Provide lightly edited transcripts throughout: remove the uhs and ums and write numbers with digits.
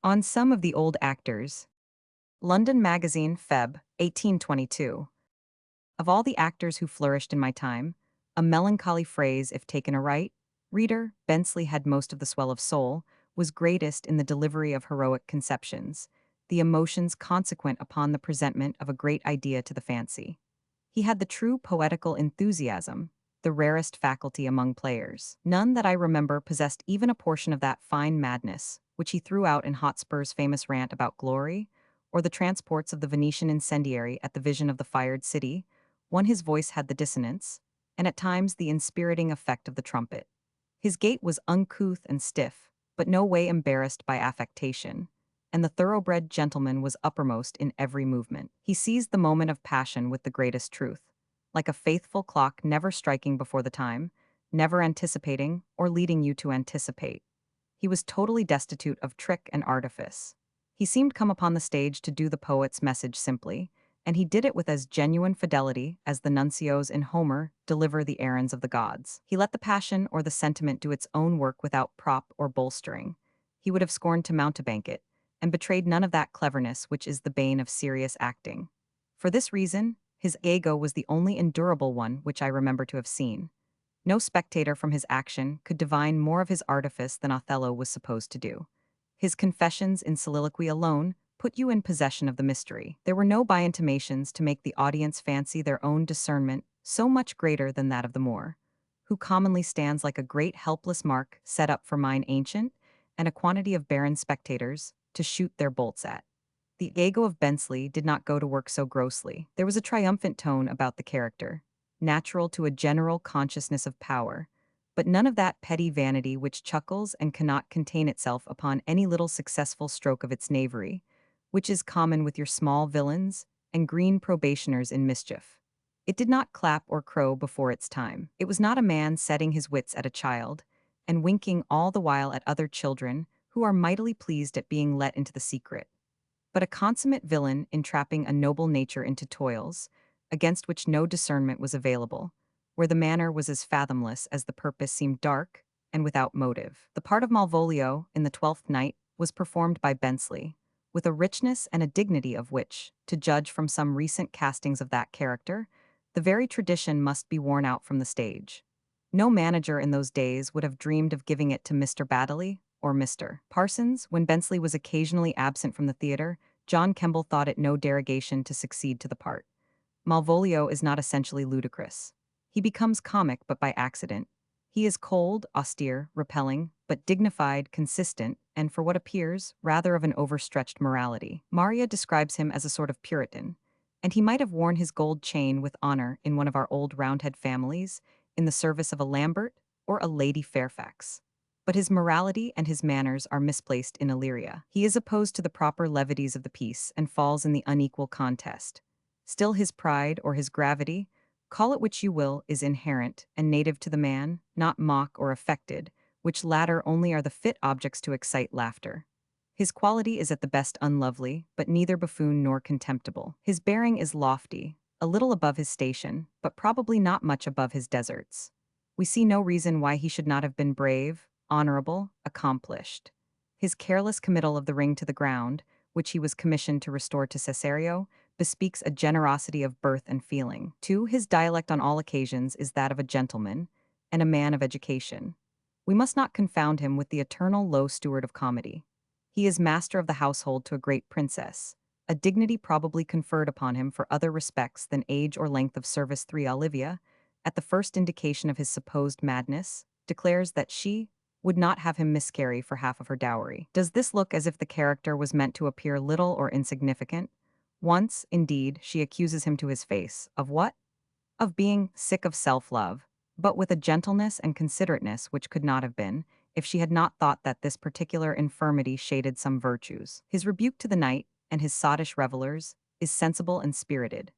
On some of the old actors. London Magazine, Feb. 1822. Of all the actors who flourished in my time, a melancholy phrase if taken aright, reader, Bensley had most of the swell of soul, was greatest in the delivery of heroic conceptions, the emotions consequent upon the presentment of a great idea to the fancy. He had the true poetical enthusiasm, the rarest faculty among players. None that I remember possessed even a portion of that fine madness, which he threw out in Hotspur's famous rant about glory, or the transports of the Venetian incendiary at the vision of the fired city. One, his voice had the dissonance, and at times the inspiriting effect of the trumpet. His gait was uncouth and stiff, but no way embarrassed by affectation, and the thoroughbred gentleman was uppermost in every movement. He seized the moment of passion with the greatest truth, like a faithful clock never striking before the time, never anticipating or leading you to anticipate. He was totally destitute of trick and artifice. He seemed come upon the stage to do the poet's message simply, and he did it with as genuine fidelity as the nuncios in Homer deliver the errands of the gods. He let the passion or the sentiment do its own work without prop or bolstering. He would have scorned to mountebank it, and betrayed none of that cleverness which is the bane of serious acting. For this reason, his ego was the only endurable one which I remember to have seen. No spectator from his action could divine more of his artifice than Othello was supposed to do. His confessions in soliloquy alone put you in possession of the mystery. There were no by intimations to make the audience fancy their own discernment so much greater than that of the Moor, who commonly stands like a great helpless mark set up for mine ancient, and a quantity of barren spectators to shoot their bolts at. The ego of Bensley did not go to work so grossly. There was a triumphant tone about the character, natural to a general consciousness of power, but none of that petty vanity which chuckles and cannot contain itself upon any little successful stroke of its knavery, which is common with your small villains and green probationers in mischief. It did not clap or crow before its time. It was not a man setting his wits at a child, and winking all the while at other children who are mightily pleased at being let into the secret, but a consummate villain entrapping a noble nature into toils, against which no discernment was available, where the manner was as fathomless as the purpose seemed dark and without motive. The part of Malvolio in the Twelfth Night was performed by Bensley, with a richness and a dignity of which, to judge from some recent castings of that character, the very tradition must be worn out from the stage. No manager in those days would have dreamed of giving it to Mr. Baddeley or Mr. Parsons. When Bensley was occasionally absent from the theatre, John Kemble thought it no derogation to succeed to the part. Malvolio is not essentially ludicrous. He becomes comic but by accident. He is cold, austere, repelling, but dignified, consistent, and for what appears, rather of an overstretched morality. Maria describes him as a sort of Puritan, and he might have worn his gold chain with honor in one of our old Roundhead families, in the service of a Lambert or a Lady Fairfax. But his morality and his manners are misplaced in Illyria. He is opposed to the proper levities of the piece and falls in the unequal contest. Still his pride or his gravity, call it which you will, is inherent and native to the man, not mock or affected, which latter only are the fit objects to excite laughter. His quality is at the best unlovely, but neither buffoon nor contemptible. His bearing is lofty, a little above his station, but probably not much above his deserts. We see no reason why he should not have been brave, honorable, accomplished. His careless committal of the ring to the ground, which he was commissioned to restore to Cesario, bespeaks a generosity of birth and feeling. 2. His dialect on all occasions is that of a gentleman and a man of education. We must not confound him with the eternal low steward of comedy. He is master of the household to a great princess, a dignity probably conferred upon him for other respects than age or length of service. 3. Olivia, at the first indication of his supposed madness, declares that she would not have him miscarry for half of her dowry. Does this look as if the character was meant to appear little or insignificant? Once, indeed, she accuses him to his face. Of what? Of being sick of self-love, but with a gentleness and considerateness which could not have been, if she had not thought that this particular infirmity shaded some virtues. His rebuke to the knight and his sottish revelers is sensible and spirited,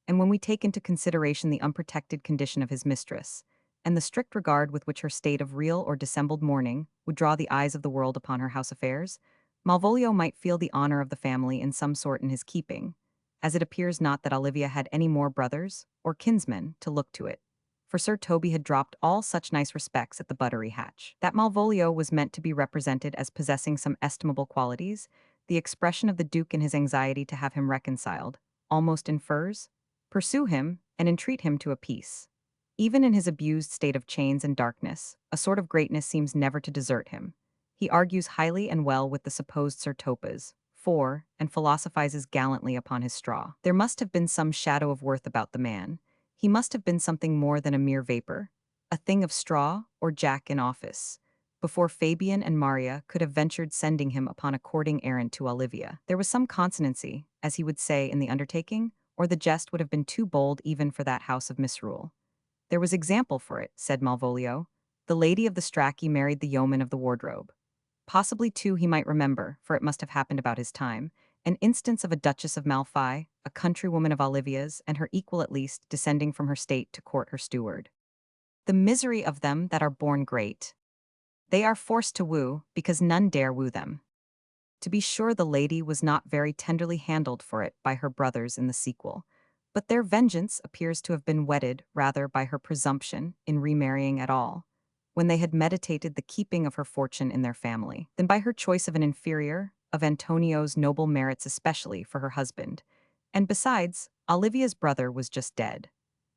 and when we take into consideration the unprotected condition of his mistress, and the strict regard with which her state of real or dissembled mourning would draw the eyes of the world upon her house affairs, Malvolio might feel the honor of the family in some sort in his keeping, as it appears not that Olivia had any more brothers or kinsmen to look to it. for Sir Toby had dropped all such nice respects at the buttery hatch. That Malvolio was meant to be represented as possessing some estimable qualities, the expression of the Duke in his anxiety to have him reconciled, almost infers, pursue him, and entreat him to a peace. Even in his abused state of chains and darkness, a sort of greatness seems never to desert him. He argues highly and well with the supposed Sir Topas, and philosophizes gallantly upon his straw. There must have been some shadow of worth about the man. He must have been something more than a mere vapor, a thing of straw or jack in office, before Fabian and Maria could have ventured sending him upon a courting errand to Olivia. There was some consonancy, as he would say, in the undertaking, or the jest would have been too bold even for that house of misrule. There was example for it, said Malvolio. The lady of the Strachey married the yeoman of the wardrobe. Possibly, too, he might remember, for it must have happened about his time, an instance of a Duchess of Malfi, a countrywoman of Olivia's, and her equal at least, descending from her state to court her steward. The misery of them that are born great. They are forced to woo, because none dare woo them. To be sure, the lady was not very tenderly handled for it by her brothers in the sequel, but their vengeance appears to have been whetted rather by her presumption in remarrying at all, when they had meditated the keeping of her fortune in their family, than by her choice of an inferior, of Antonio's noble merits especially, for her husband. And besides, Olivia's brother was just dead.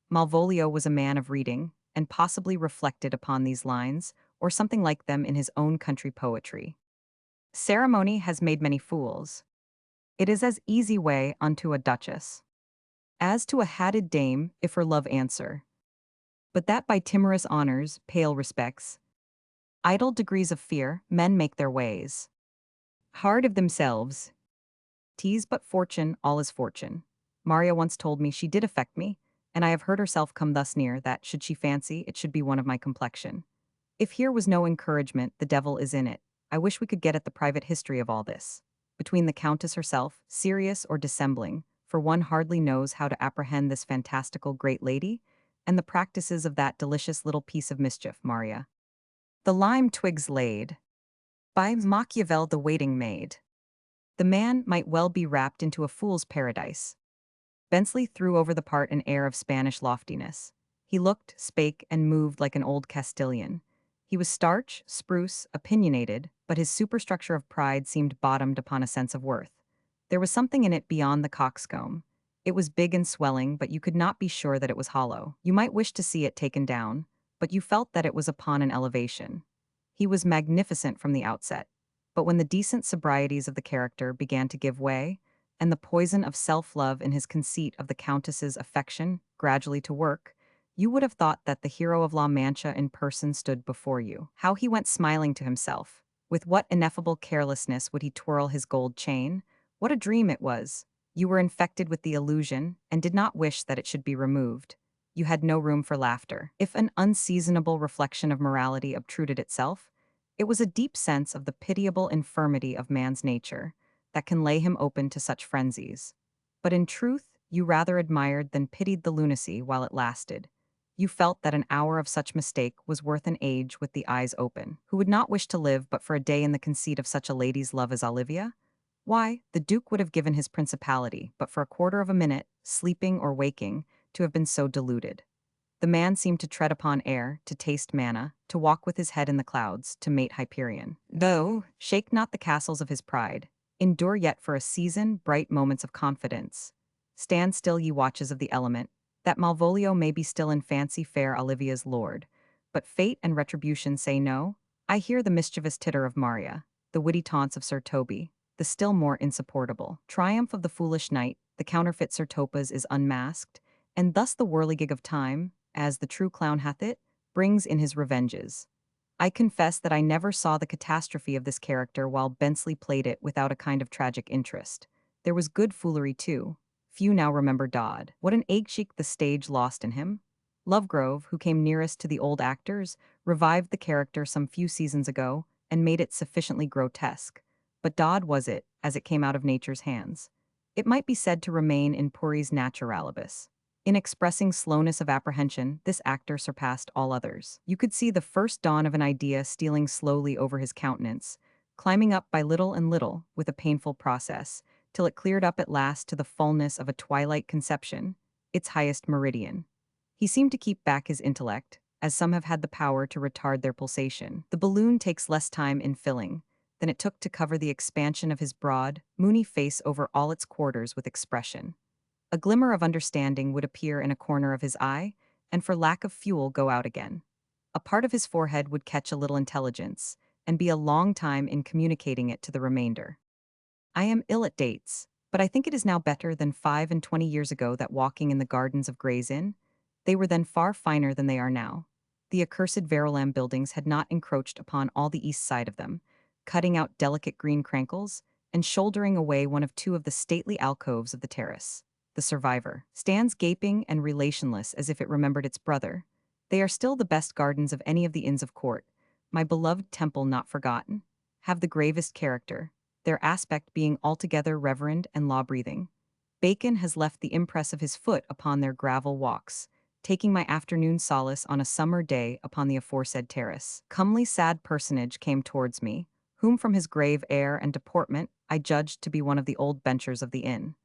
Malvolio was a man of reading, and possibly reflected upon these lines, or something like them in his own country poetry. Ceremony has made many fools. It is as easy way unto a duchess, as to a hatted dame, if her love answer. But that by timorous honors, pale respects, idle degrees of fear, men make their ways. Hard of themselves. Tease but fortune, all is fortune. Maria once told me she did affect me, and I have heard herself come thus near that, should she fancy, it should be one of my complexion. If here was no encouragement, the devil is in it. I wish we could get at the private history of all this. Between the Countess herself, serious or dissembling, for one hardly knows how to apprehend this fantastical great lady, and the practices of that delicious little piece of mischief, Maria. The lime twigs laid. By Machiavel the waiting maid. The man might well be wrapped into a fool's paradise. Bensley threw over the part an air of Spanish loftiness. He looked, spake, and moved like an old Castilian. He was starch, spruce, opinionated, but his superstructure of pride seemed bottomed upon a sense of worth. There was something in it beyond the coxcomb. It was big and swelling, but you could not be sure that it was hollow. You might wish to see it taken down, but you felt that it was upon an elevation. He was magnificent from the outset, but when the decent sobrieties of the character began to give way, and the poison of self-love in his conceit of the Countess's affection gradually to work, you would have thought that the hero of La Mancha in person stood before you. How he went smiling to himself! With what ineffable carelessness would he twirl his gold chain? What a dream it was! You were infected with the illusion, and did not wish that it should be removed. You had no room for laughter. If an unseasonable reflection of morality obtruded itself, it was a deep sense of the pitiable infirmity of man's nature that can lay him open to such frenzies. But in truth, you rather admired than pitied the lunacy while it lasted. You felt that an hour of such mistake was worth an age with the eyes open. Who would not wish to live but for a day in the conceit of such a lady's love as Olivia? Why, the Duke would have given his principality, but for a quarter of a minute, sleeping or waking, to have been so deluded. The man seemed to tread upon air, to taste manna, to walk with his head in the clouds, to mate Hyperion. Though, shake not the castles of his pride, endure yet for a season bright moments of confidence. Stand still, ye watches of the element, that Malvolio may be still in fancy fair Olivia's lord. But fate and retribution say no. I hear the mischievous titter of Maria, the witty taunts of Sir Toby, the still more insupportable triumph of the foolish knight, the counterfeit Sir Topas is unmasked, and thus the whirligig of time, as the true clown hath it, brings in his revenges. I confess that I never saw the catastrophe of this character while Bensley played it without a kind of tragic interest. There was good foolery too. Few now remember Dodd. What an egg-cheek the stage lost in him. Lovegrove, who came nearest to the old actors, revived the character some few seasons ago and made it sufficiently grotesque. But Dodd was it, as it came out of nature's hands. It might be said to remain in puris naturalibus. In expressing slowness of apprehension, this actor surpassed all others. You could see the first dawn of an idea stealing slowly over his countenance, climbing up by little and little, with a painful process, till it cleared up at last to the fullness of a twilight conception, its highest meridian. He seemed to keep back his intellect, as some have had the power to retard their pulsation. The balloon takes less time in filling than it took to cover the expansion of his broad, moony face over all its quarters with expression. A glimmer of understanding would appear in a corner of his eye, and for lack of fuel go out again. A part of his forehead would catch a little intelligence, and be a long time in communicating it to the remainder. I am ill at dates, but I think it is now better than 25 years ago that walking in the gardens of Gray's Inn. They were then far finer than they are now. The accursed Verulam buildings had not encroached upon all the east side of them, cutting out delicate green crankles, and shouldering away one of two of the stately alcoves of the terrace. The survivor stands gaping and relationless as if it remembered its brother. They are still the best gardens of any of the inns of court, my beloved temple not forgotten, have the gravest character, their aspect being altogether reverend and law-breathing. Bacon has left the impress of his foot upon their gravel walks, taking my afternoon solace on a summer day upon the aforesaid terrace. Comely sad personage came towards me, whom from his grave air and deportment I judged to be one of the old benchers of the inn.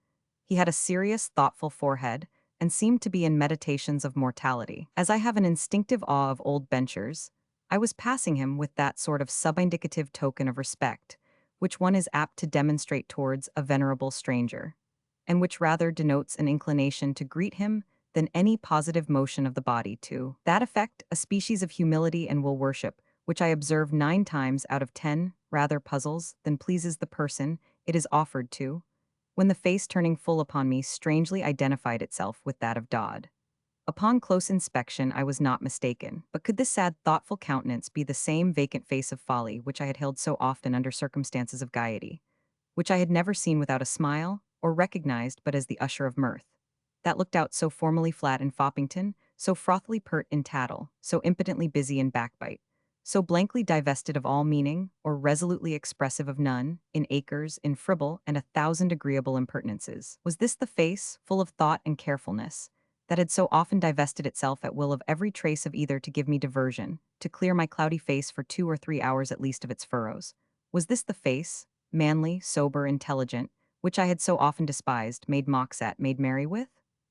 He had a serious, thoughtful forehead, and seemed to be in meditations of mortality. As I have an instinctive awe of old benchers, I was passing him with that sort of subindicative token of respect, which one is apt to demonstrate towards a venerable stranger, and which rather denotes an inclination to greet him than any positive motion of the body to that effect, a species of humility and will worship, which I observe 9 times out of 10 rather puzzles than pleases the person it is offered to, when the face turning full upon me strangely identified itself with that of Dodd. Upon close inspection I was not mistaken, but could this sad thoughtful countenance be the same vacant face of folly which I had held so often under circumstances of gaiety, which I had never seen without a smile, or recognized but as the usher of mirth, that looked out so formally flat in Foppington, so frothily pert in tattle, so impotently busy in backbite, so blankly divested of all meaning, or resolutely expressive of none, in acres, in fribble, and 1,000 agreeable impertinences? Was this the face, full of thought and carefulness, that had so often divested itself at will of every trace of either to give me diversion, to clear my cloudy face for 2 or 3 hours at least of its furrows? Was this the face, manly, sober, intelligent, which I had so often despised, made mocks at, made merry with?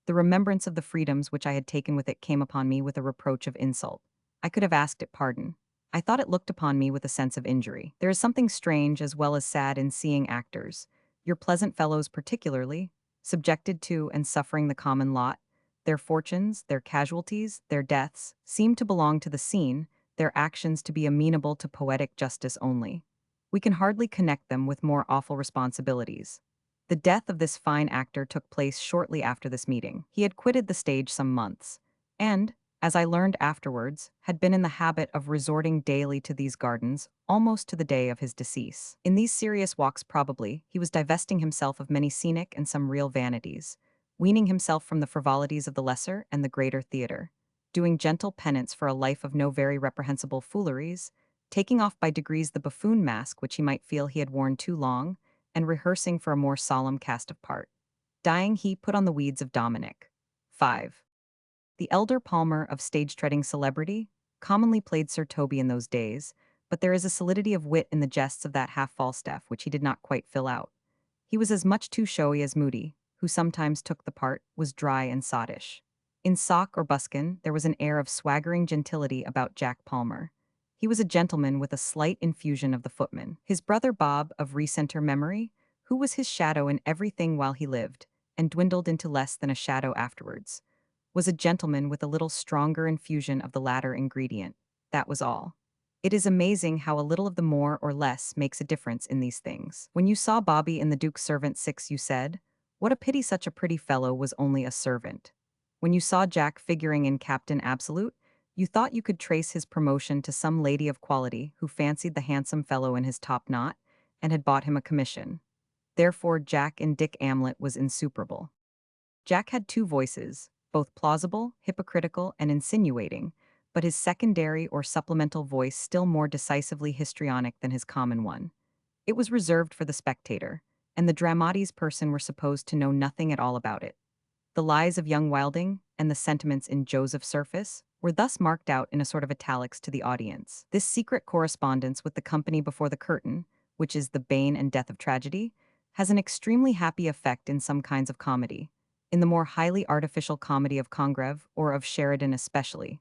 The remembrance of the freedoms which I had taken with it came upon me with a reproach of insult. I could have asked it pardon. I thought it looked upon me with a sense of injury. There is something strange as well as sad in seeing actors, your pleasant fellows particularly, subjected to and suffering the common lot. Their fortunes, their casualties, their deaths, seem to belong to the scene, their actions to be amenable to poetic justice only. We can hardly connect them with more awful responsibilities. The death of this fine actor took place shortly after this meeting. He had quitted the stage some months, and, as I learned afterwards, had been in the habit of resorting daily to these gardens, almost to the day of his decease. In these serious walks probably, he was divesting himself of many scenic and some real vanities, weaning himself from the frivolities of the lesser and the greater theatre, doing gentle penance for a life of no very reprehensible fooleries, taking off by degrees the buffoon mask which he might feel he had worn too long, and rehearsing for a more solemn cast of part. Dying, he put on the weeds of Dominic. 5. The elder Palmer of stage-treading celebrity commonly played Sir Toby in those days, but there is a solidity of wit in the jests of that half-Falstaff which he did not quite fill out. He was as much too showy as Moody, who sometimes took the part, was dry and sottish. In sock or buskin, there was an air of swaggering gentility about Jack Palmer. He was a gentleman with a slight infusion of the footman. His brother Bob, of recenter memory, who was his shadow in everything while he lived, and dwindled into less than a shadow afterwards, was a gentleman with a little stronger infusion of the latter ingredient. That was all. It is amazing how a little of the more or less makes a difference in these things. When you saw Bobby in the Duke's Servant 6, you said, "What a pity such a pretty fellow was only a servant." When you saw Jack figuring in Captain Absolute, you thought you could trace his promotion to some lady of quality who fancied the handsome fellow in his top knot and had bought him a commission. Therefore Jack in Dick Amlet was insuperable. Jack had two voices, both plausible, hypocritical, and insinuating, but his secondary or supplemental voice still more decisively histrionic than his common one. It was reserved for the spectator, and the dramatis person were supposed to know nothing at all about it. The lies of young Wilding, and the sentiments in Joseph Surface, were thus marked out in a sort of italics to the audience. This secret correspondence with the company before the curtain, which is the bane and death of tragedy, has an extremely happy effect in some kinds of comedy. in the more highly artificial comedy of Congreve or of Sheridan especially,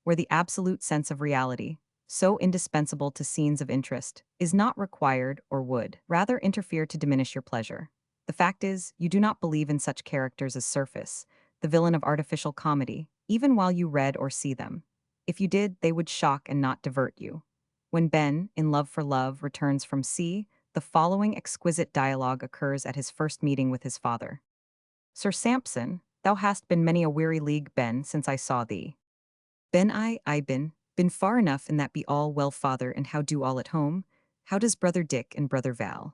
where the absolute sense of reality, so indispensable to scenes of interest, is not required or would rather interfere to diminish your pleasure. The fact is, you do not believe in such characters as Surface, the villain of artificial comedy, even while you read or see them. If you did, they would shock and not divert you. When Ben, in Love for Love, returns from sea, the following exquisite dialogue occurs at his first meeting with his father. Sir Sampson, thou hast been many a weary league, Ben, since I saw thee. Ben, I been far enough in that be all well, father, and how do all at home? How does brother Dick and brother Val?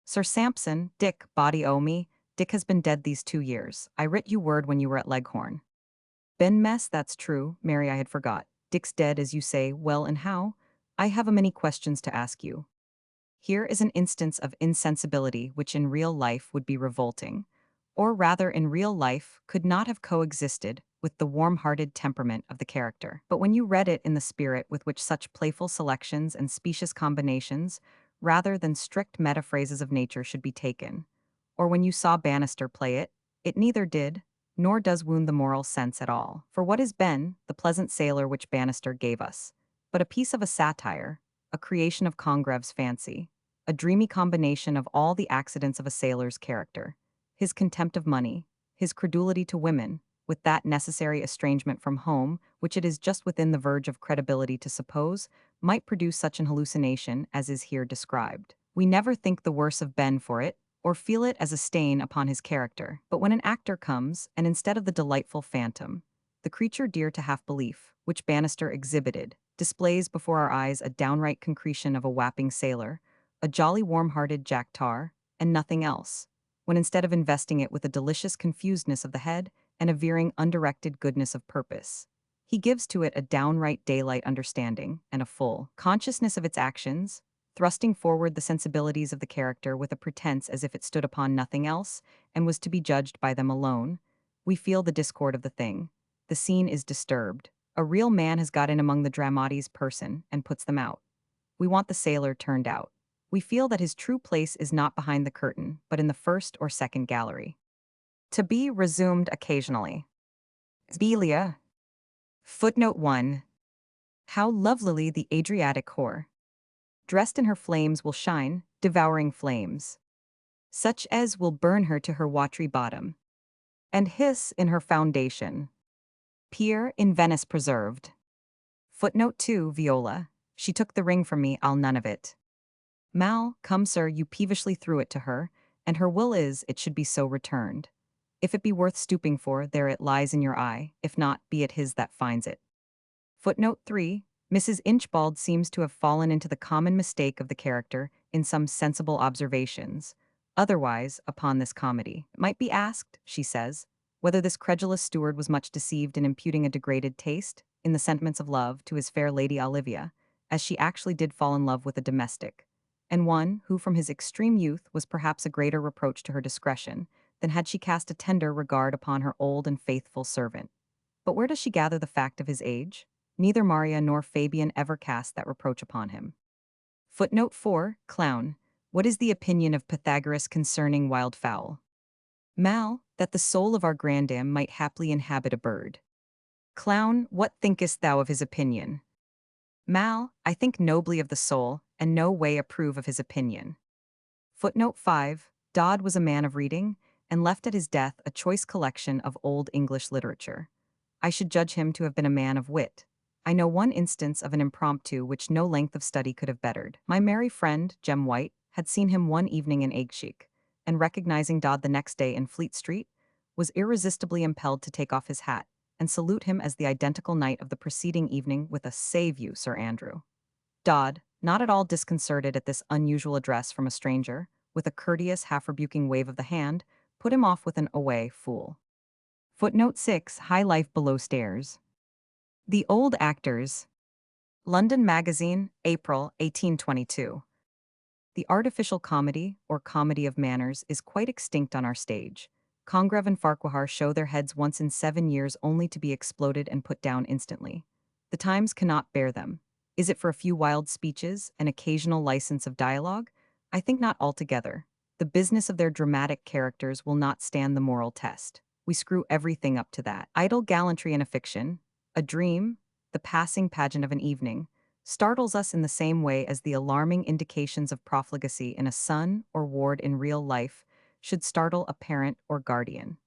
Sir Sampson, Dick, body o' me, Dick has been dead these 2 years. I writ you word when you were at Leghorn. Ben Mess, that's true, Mary, I had forgot. Dick's dead, as you say, well, and how? I have a many questions to ask you. Here is an instance of insensibility which in real life would be revolting, or rather in real life could not have coexisted with the warm-hearted temperament of the character. But when you read it in the spirit with which such playful selections and specious combinations, rather than strict metaphrases of nature, should be taken, or when you saw Bannister play it, it neither did, nor does wound the moral sense at all. For what is Ben, the pleasant sailor which Bannister gave us, but a piece of a satire, a creation of Congreve's fancy, a dreamy combination of all the accidents of a sailor's character, his contempt of money, his credulity to women, with that necessary estrangement from home which it is just within the verge of credibility to suppose might produce such an hallucination as is here described. We never think the worse of Ben for it, or feel it as a stain upon his character. But when an actor comes, and instead of the delightful phantom, the creature dear to half-belief, which Bannister exhibited, displays before our eyes a downright concretion of a wapping sailor, a jolly warm-hearted Jack Tar, and nothing else, when instead of investing it with a delicious confusedness of the head and a veering undirected goodness of purpose, he gives to it a downright daylight understanding and a full consciousness of its actions, thrusting forward the sensibilities of the character with a pretense as if it stood upon nothing else and was to be judged by them alone. We feel the discord of the thing. The scene is disturbed. A real man has got in among the dramatis person and puts them out. We want the sailor turned out. We feel that his true place is not behind the curtain, but in the first or second gallery. To be resumed occasionally. Belia. Footnote 1. How lovelily the Adriatic whore, dressed in her flames, will shine, devouring flames, such as will burn her to her watery bottom, and hiss in her foundation. Pier in Venice preserved. Footnote 2. Viola. She took the ring from me, I'll none of it. Mal, come sir, you peevishly threw it to her, and her will is, it should be so returned. If it be worth stooping for, there it lies in your eye, if not, be it his that finds it. Footnote 3. Mrs. Inchbald seems to have fallen into the common mistake of the character in some sensible observations. Otherwise, upon this comedy, it might be asked, she says, whether this credulous steward was much deceived in imputing a degraded taste, in the sentiments of love, to his fair Lady Olivia, as she actually did fall in love with a domestic, and one who from his extreme youth was perhaps a greater reproach to her discretion than had she cast a tender regard upon her old and faithful servant. But where does she gather the fact of his age? Neither Maria nor Fabian ever cast that reproach upon him. Footnote 4. Clown. What is the opinion of Pythagoras concerning wildfowl? Mal, that the soul of our grandam might haply inhabit a bird. Clown, what thinkest thou of his opinion? Mal, I think nobly of the soul, and no way approve of his opinion. Footnote 5. Dodd was a man of reading, and left at his death a choice collection of old English literature. I should judge him to have been a man of wit. I know one instance of an impromptu which no length of study could have bettered. My merry friend, Jem White, had seen him one evening in Aguecheek, and recognizing Dodd the next day in Fleet Street, was irresistibly impelled to take off his hat and salute him as the identical knight of the preceding evening with a "Save you, Sir Andrew." Dodd, not at all disconcerted at this unusual address from a stranger, with a courteous, half-rebuking wave of the hand, put him off with an "Away, fool." Footnote 6. High Life Below Stairs. The Old Actors. London Magazine, April, 1822. The artificial comedy, or comedy of manners, is quite extinct on our stage. Congreve and Farquhar show their heads once in 7 years only to be exploded and put down instantly. The times cannot bear them. Is it for a few wild speeches, an occasional license of dialogue? I think not altogether. The business of their dramatic characters will not stand the moral test. We screw everything up to that. Idle gallantry in a fiction, a dream, the passing pageant of an evening, startles us in the same way as the alarming indications of profligacy in a son or ward in real life should startle a parent or guardian.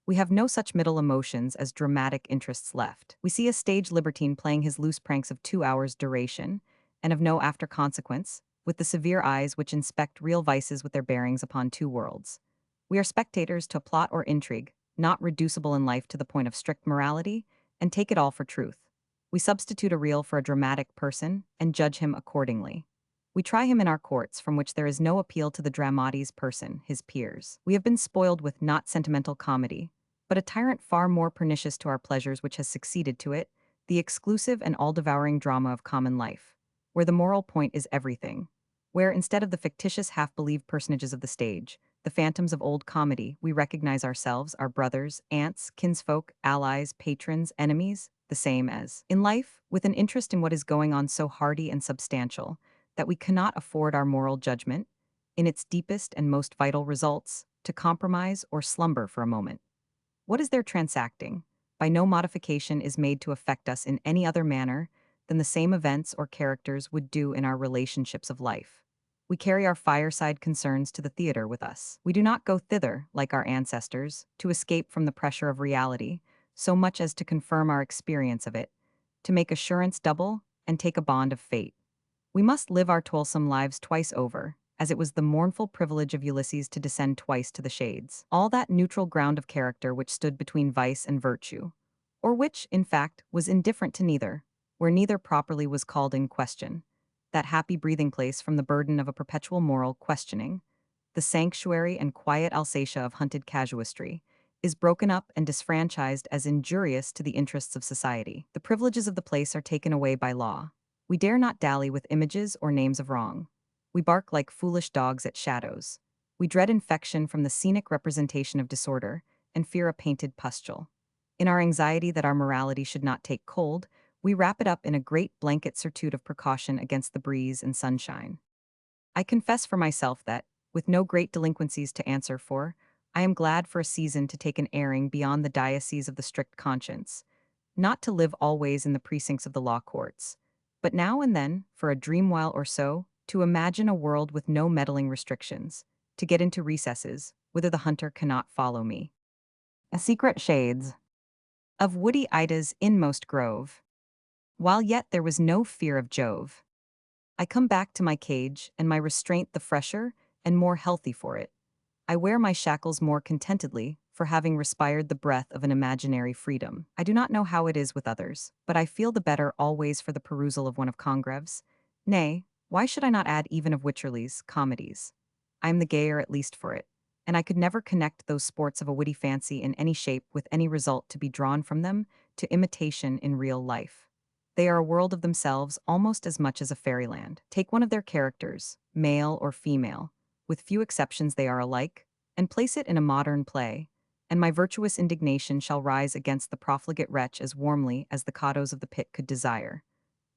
We have no such middle emotions as dramatic interests left. We see a stage libertine playing his loose pranks of 2 hours' duration, and of no after consequence, with the severe eyes which inspect real vices with their bearings upon two worlds. We are spectators to a plot or intrigue, not reducible in life to the point of strict morality, and take it all for truth. We substitute a real for a dramatic person, and judge him accordingly. We try him in our courts, from which there is no appeal to the dramatis person, his peers. We have been spoiled with not sentimental comedy, but a tyrant far more pernicious to our pleasures which has succeeded to it, the exclusive and all-devouring drama of common life, where the moral point is everything, where instead of the fictitious half-believed personages of the stage, the phantoms of old comedy, we recognize ourselves, our brothers, aunts, kinsfolk, allies, patrons, enemies, the same as in life, with an interest in what is going on so hearty and substantial that we cannot afford our moral judgment, in its deepest and most vital results, to compromise or slumber for a moment. What is there transacting? By no modification is made to affect us in any other manner than the same events or characters would do in our relationships of life. We carry our fireside concerns to the theater with us. We do not go thither, like our ancestors, to escape from the pressure of reality, so much as to confirm our experience of it, to make assurance double, and take a bond of fate. We must live our toilsome lives twice over, as it was the mournful privilege of Ulysses to descend twice to the shades. All that neutral ground of character which stood between vice and virtue, or which, in fact, was indifferent to neither, where neither properly was called in question, that happy breathing place from the burden of a perpetual moral questioning, the sanctuary and quiet Alsatia of hunted casuistry, is broken up and disfranchised as injurious to the interests of society. The privileges of the place are taken away by law. We dare not dally with images or names of wrong. We bark like foolish dogs at shadows. We dread infection from the scenic representation of disorder and fear a painted pustule. In our anxiety that our morality should not take cold, we wrap it up in a great blanket surtout of precaution against the breeze and sunshine. I confess for myself that, with no great delinquencies to answer for, I am glad for a season to take an airing beyond the diocese of the strict conscience, not to live always in the precincts of the law courts, but now and then, for a dream while or so, to imagine a world with no meddling restrictions, to get into recesses, whither the hunter cannot follow me. A secret shades of woody Ida's inmost grove, while yet there was no fear of Jove. I come back to my cage, and my restraint the fresher and more healthy for it. I wear my shackles more contentedly, for having respired the breath of an imaginary freedom. I do not know how it is with others, but I feel the better always for the perusal of one of Congreve's. Nay, why should I not add even of Wycherley's comedies? I am the gayer at least for it, and I could never connect those sports of a witty fancy in any shape with any result to be drawn from them to imitation in real life. They are a world of themselves almost as much as a fairyland. Take one of their characters, male or female, with few exceptions they are alike, and place it in a modern play, and my virtuous indignation shall rise against the profligate wretch as warmly as the cottos of the pit could desire.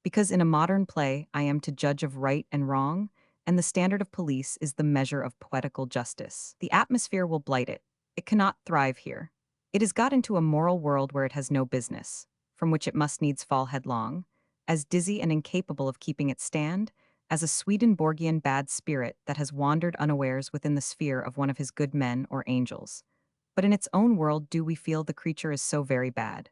Because in a modern play I am to judge of right and wrong, and the standard of police is the measure of poetical justice. The atmosphere will blight it. It cannot thrive here. It has got into a moral world where it has no business, from which it must needs fall headlong, as dizzy and incapable of keeping its stand as a Swedenborgian bad spirit that has wandered unawares within the sphere of one of his good men or angels. But in its own world do we feel the creature is so very bad.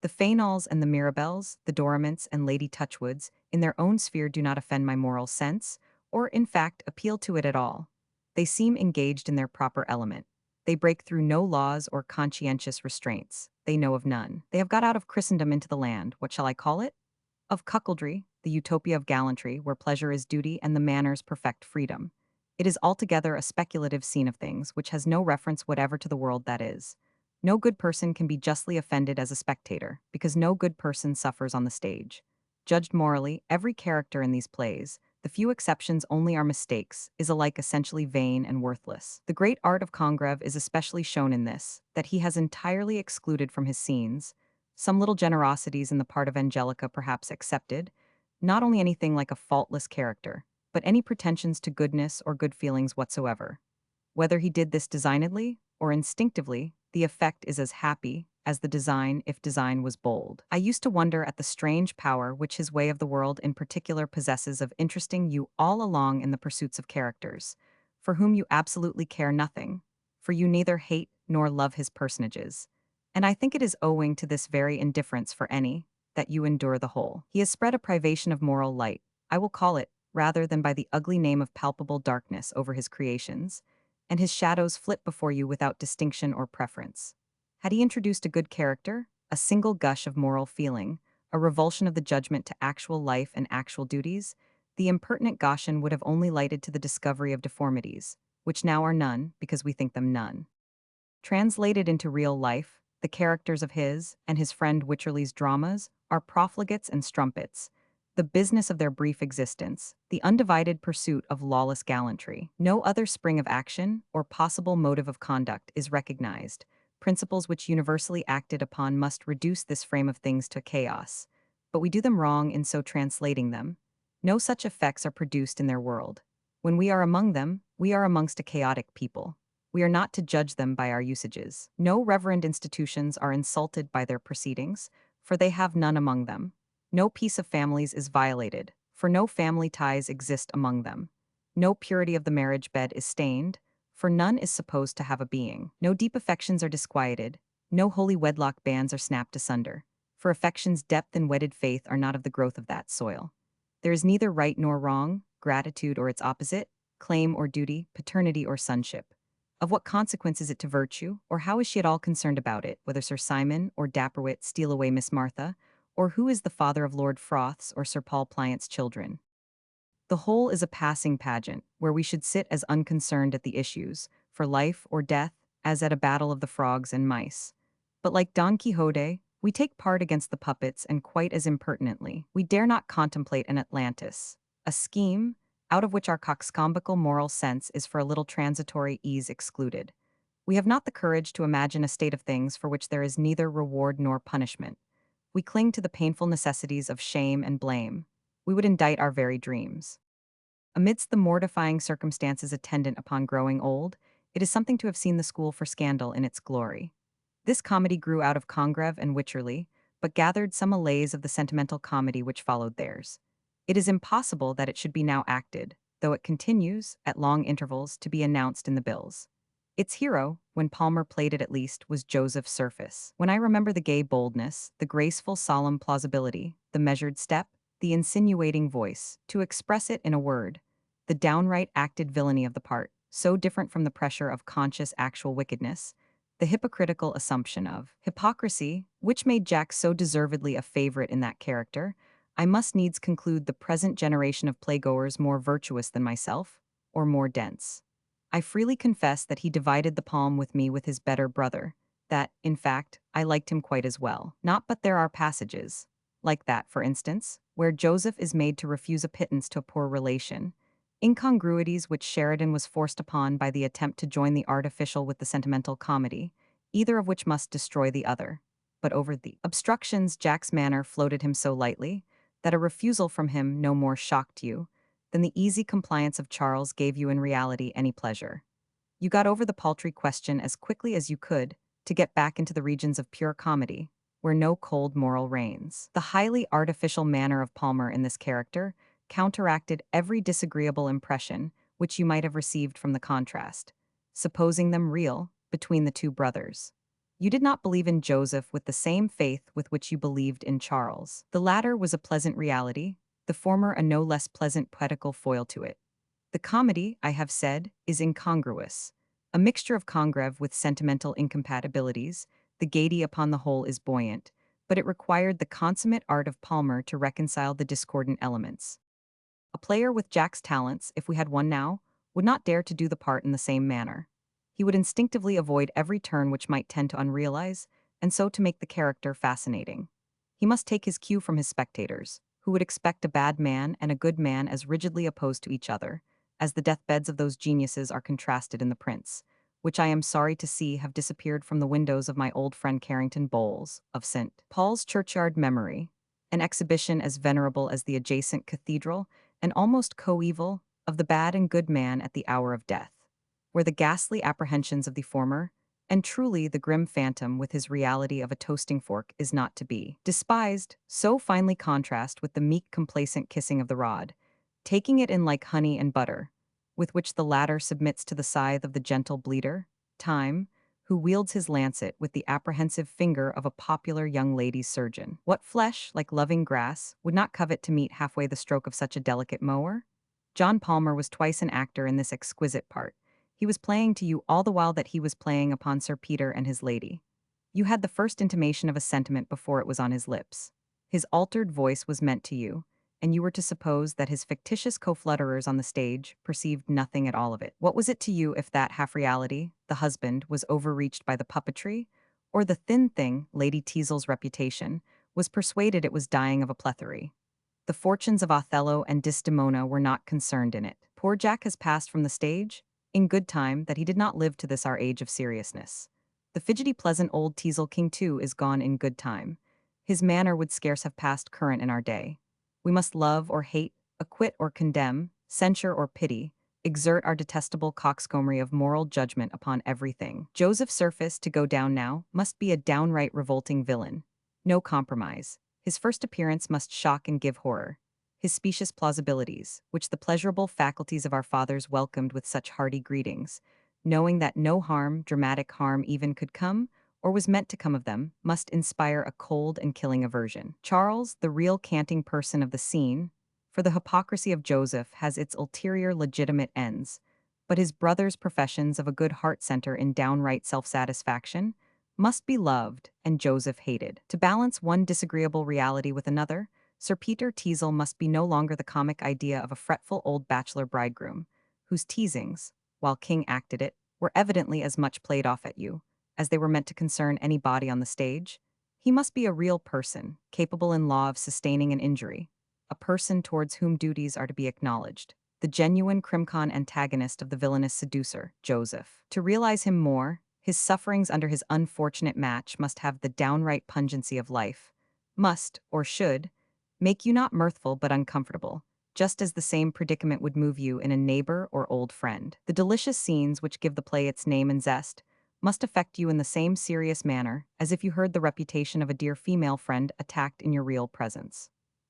The Fainalls and the Mirabelles, the Dorimants and Lady Touchwoods, in their own sphere do not offend my moral sense, or in fact appeal to it at all. They seem engaged in their proper element. They break through no laws or conscientious restraints. They know of none. They have got out of Christendom into the land, what shall I call it? Of cuckoldry, the utopia of gallantry, where pleasure is duty and the manners perfect freedom. It is altogether a speculative scene of things, which has no reference whatever to the world that is. No good person can be justly offended as a spectator, because no good person suffers on the stage. Judged morally, every character in these plays, the few exceptions only are mistakes, is alike essentially vain and worthless. The great art of Congreve is especially shown in this, that he has entirely excluded from his scenes, some little generosities in the part of Angelica perhaps accepted, not only anything like a faultless character, but any pretensions to goodness or good feelings whatsoever. Whether he did this designedly or instinctively, the effect is as happy as the design if design was bold. I used to wonder at the strange power which his way of the world in particular possesses of interesting you all along in the pursuits of characters, for whom you absolutely care nothing, for you neither hate nor love his personages. And I think it is owing to this very indifference for any, that you endure the whole. He has spread a privation of moral light, I will call it, rather than by the ugly name of palpable darkness over his creations, and his shadows flit before you without distinction or preference. Had he introduced a good character, a single gush of moral feeling, a revulsion of the judgment to actual life and actual duties, the impertinent Gaussian would have only lighted to the discovery of deformities, which now are none because we think them none. Translated into real life, the characters of his and his friend Wycherley's dramas are profligates and strumpets, the business of their brief existence, the undivided pursuit of lawless gallantry. No other spring of action or possible motive of conduct is recognized. Principles which universally acted upon must reduce this frame of things to chaos, but we do them wrong in so translating them. No such effects are produced in their world. When we are among them, we are amongst a chaotic people. We are not to judge them by our usages. No reverend institutions are insulted by their proceedings, for they have none among them. No peace of families is violated, for no family ties exist among them. No purity of the marriage bed is stained, for none is supposed to have a being. No deep affections are disquieted, no holy wedlock bands are snapped asunder, for affection's depth and wedded faith are not of the growth of that soil. There is neither right nor wrong, gratitude or its opposite, claim or duty, paternity or sonship. Of what consequence is it to virtue, or how is she at all concerned about it, whether Sir Simon or Dapperwit steal away Miss Martha, or who is the father of Lord Froth's or Sir Paul Pliant's children? The whole is a passing pageant, where we should sit as unconcerned at the issues, for life or death, as at a battle of the frogs and mice. But like Don Quixote, we take part against the puppets and quite as impertinently. We dare not contemplate an Atlantis, a scheme, out of which our coxcombical moral sense is for a little transitory ease excluded. We have not the courage to imagine a state of things for which there is neither reward nor punishment. We cling to the painful necessities of shame and blame. We would indict our very dreams. Amidst the mortifying circumstances attendant upon growing old, it is something to have seen the school for scandal in its glory. This comedy grew out of Congreve and Wycherley, but gathered some allays of the sentimental comedy which followed theirs. It is impossible that it should be now acted, though it continues, at long intervals, to be announced in the bills. Its hero, when Palmer played it at least, was Joseph Surface. When I remember the gay boldness, the graceful solemn plausibility, the measured step, the insinuating voice, to express it in a word, the downright acted villainy of the part, so different from the pressure of conscious actual wickedness, the hypocritical assumption of hypocrisy, which made Jack so deservedly a favorite in that character, I must needs conclude the present generation of playgoers more virtuous than myself, or more dense. I freely confess that he divided the palm with me with his better brother, that, in fact, I liked him quite as well. Not but there are passages, like that, for instance, where Joseph is made to refuse a pittance to a poor relation, incongruities which Sheridan was forced upon by the attempt to join the artificial with the sentimental comedy, either of which must destroy the other. But over the obstructions Jack's manner floated him so lightly, that a refusal from him no more shocked you than the easy compliance of Charles gave you in reality any pleasure. You got over the paltry question as quickly as you could to get back into the regions of pure comedy, where no cold moral reigns. The highly artificial manner of Palmer in this character counteracted every disagreeable impression which you might have received from the contrast, supposing them real, between the two brothers. You did not believe in Joseph with the same faith with which you believed in Charles. The latter was a pleasant reality, the former a no less pleasant poetical foil to it. The comedy, I have said, is incongruous, a mixture of Congreve with sentimental incompatibilities. The gaiety upon the whole is buoyant, but it required the consummate art of Palmer to reconcile the discordant elements. A player with Jack's talents, if we had one now, would not dare to do the part in the same manner. He would instinctively avoid every turn which might tend to unrealize, and so to make the character fascinating. He must take his cue from his spectators, who would expect a bad man and a good man as rigidly opposed to each other, as the deathbeds of those geniuses are contrasted in the prints, which I am sorry to see have disappeared from the windows of my old friend Carrington Bowles, of St. Paul's Churchyard Memory, an exhibition as venerable as the adjacent cathedral, and almost coeval, of the bad and good man at the hour of death, where the ghastly apprehensions of the former And truly, the grim phantom with his reality of a toasting fork is not to be despised, so finely contrast with the meek complacent kissing of the rod, taking it in like honey and butter, with which the latter submits to the scythe of the gentle bleeder, Time, who wields his lancet with the apprehensive finger of a popular young lady's surgeon. What flesh, like loving grass, would not covet to meet halfway the stroke of such a delicate mower? John Palmer was twice an actor in this exquisite part. He was playing to you all the while that he was playing upon Sir Peter and his lady. You had the first intimation of a sentiment before it was on his lips. His altered voice was meant to you, and you were to suppose that his fictitious co-flutterers on the stage perceived nothing at all of it. What was it to you if that half-reality, the husband, was overreached by the puppetry, or the thin thing, Lady Teazle's reputation, was persuaded it was dying of a plethory? The fortunes of Othello and Desdemona were not concerned in it. Poor Jack has passed from the stage, in good time that he did not live to this our age of seriousness. The fidgety pleasant old Teazle King too is gone in good time. His manner would scarce have passed current in our day. We must love or hate, acquit or condemn, censure or pity, exert our detestable coxcombry of moral judgment upon everything. Joseph Surface, to go down now, must be a downright revolting villain. No compromise. His first appearance must shock and give horror. His specious plausibilities, which the pleasurable faculties of our fathers welcomed with such hearty greetings, knowing that no harm, dramatic harm even, could come, or was meant to come of them, must inspire a cold and killing aversion. Charles, the real canting person of the scene, for the hypocrisy of Joseph has its ulterior legitimate ends, but his brother's professions of a good heart center in downright self-satisfaction, must be loved and Joseph hated. To balance one disagreeable reality with another, Sir Peter Teazle must be no longer the comic idea of a fretful old bachelor bridegroom, whose teasings, while King acted it, were evidently as much played off at you as they were meant to concern any body on the stage. He must be a real person, capable in law of sustaining an injury, a person towards whom duties are to be acknowledged, the genuine crimcon antagonist of the villainous seducer, Joseph. To realize him more, his sufferings under his unfortunate match must have the downright pungency of life, must, or should, make you not mirthful but uncomfortable, just as the same predicament would move you in a neighbor or old friend. The delicious scenes which give the play its name and zest must affect you in the same serious manner as if you heard the reputation of a dear female friend attacked in your real presence.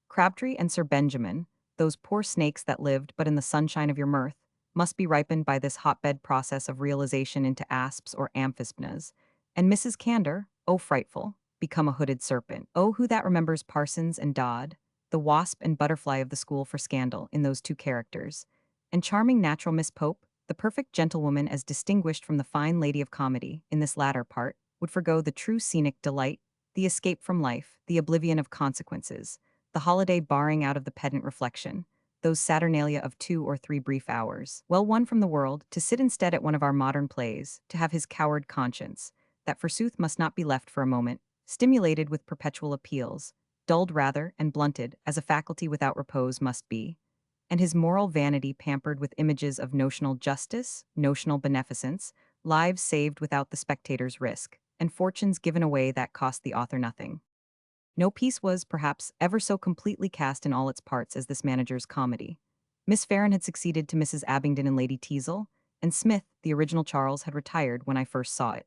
Crabtree and Sir Benjamin, those poor snakes that lived but in the sunshine of your mirth, must be ripened by this hotbed process of realization into asps or amphisbaenas, and Mrs. Candor, oh frightful, become a hooded serpent. Oh, who that remembers Parsons and Dodd, the wasp and butterfly of the school for scandal in those two characters, and charming natural Miss Pope, the perfect gentlewoman as distinguished from the fine lady of comedy, in this latter part, would forego the true scenic delight, the escape from life, the oblivion of consequences, the holiday barring out of the pedant reflection, those saturnalia of 2 or 3 brief hours, well won from the world, to sit instead at one of our modern plays, to have his coward conscience, that forsooth must not be left for a moment, stimulated with perpetual appeals, dulled rather and blunted as a faculty without repose must be, and his moral vanity pampered with images of notional justice, notional beneficence, lives saved without the spectator's risk, and fortunes given away that cost the author nothing. No piece was, perhaps, ever so completely cast in all its parts as this manager's comedy. Miss Farren had succeeded to Mrs. Abingdon and Lady Teazle, and Smith, the original Charles, had retired when I first saw it.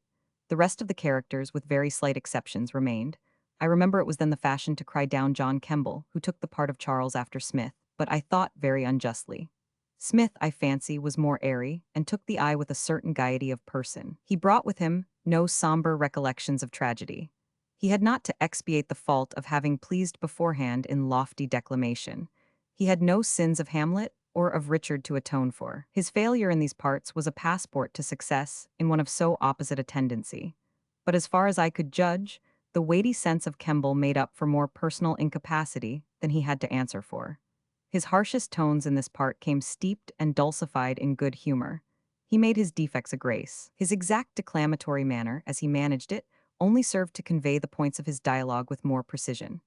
The rest of the characters, with very slight exceptions, remained. I remember it was then the fashion to cry down John Kemble, who took the part of Charles after Smith, but I thought very unjustly. Smith, I fancy, was more airy, and took the eye with a certain gaiety of person. He brought with him no sombre recollections of tragedy. He had not to expiate the fault of having pleased beforehand in lofty declamation. He had no sins of Hamlet or of Richard to atone for. His failure in these parts was a passport to success in one of so opposite a tendency. But as far as I could judge, the weighty sense of Kemble made up for more personal incapacity than he had to answer for. His harshest tones in this part came steeped and dulcified in good humor. He made his defects a grace. His exact declamatory manner, as he managed it, only served to convey the points of his dialogue with more precision.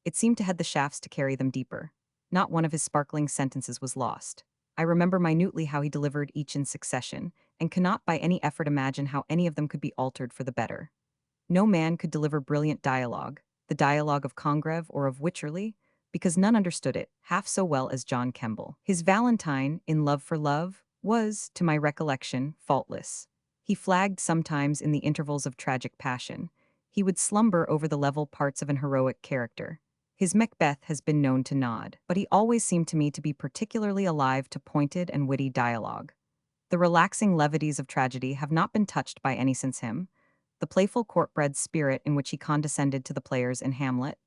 It seemed to head the shafts to carry them deeper. Not one of his sparkling sentences was lost. I remember minutely how he delivered each in succession, and cannot by any effort imagine how any of them could be altered for the better. No man could deliver brilliant dialogue, the dialogue of Congreve or of Wycherley, because none understood it half so well as John Kemble. His Valentine, in Love for Love, was, to my recollection, faultless. He flagged sometimes in the intervals of tragic passion. He would slumber over the level parts of an heroic character. His Macbeth has been known to nod, but he always seemed to me to be particularly alive to pointed and witty dialogue. The relaxing levities of tragedy have not been touched by any since him. The playful court-bred spirit in which he condescended to the players in Hamlet,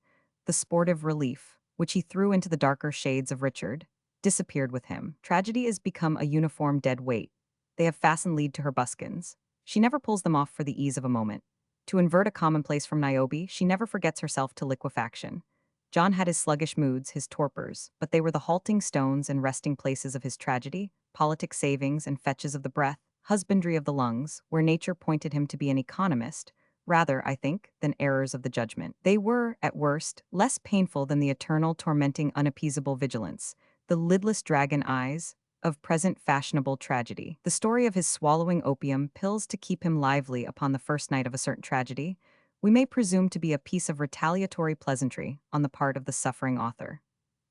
the sportive relief, which he threw into the darker shades of Richard, disappeared with him. Tragedy has become a uniform dead weight. They have fastened lead to her buskins. She never pulls them off for the ease of a moment. To invert a commonplace from Niobe, she never forgets herself to liquefaction. John had his sluggish moods, his torpors, but they were the halting stones and resting places of his tragedy, politic savings and fetches of the breath, husbandry of the lungs, where nature pointed him to be an economist, rather, I think, than errors of the judgment. They were, at worst, less painful than the eternal, tormenting, unappeasable vigilance, the lidless dragon eyes, of present fashionable tragedy. The story of his swallowing opium pills to keep him lively upon the first night of a certain tragedy, we may presume to be a piece of retaliatory pleasantry on the part of the suffering author.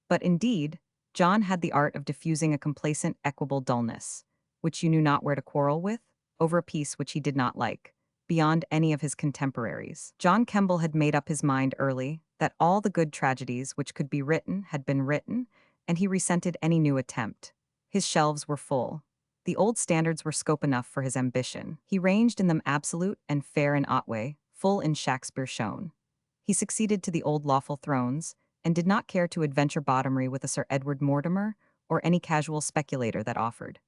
But indeed, John had the art of diffusing a complacent, equable dullness, which you knew not where to quarrel with, over a piece which he did not like, beyond any of his contemporaries. John Kemble had made up his mind early that all the good tragedies which could be written had been written, and he resented any new attempt. His shelves were full. The old standards were scope enough for his ambition. He ranged in them absolute and fair in Otway, full in Shakespeare shone. He succeeded to the old lawful thrones, and did not care to adventure bottomry with a Sir Edward Mortimer or any casual speculator that offered.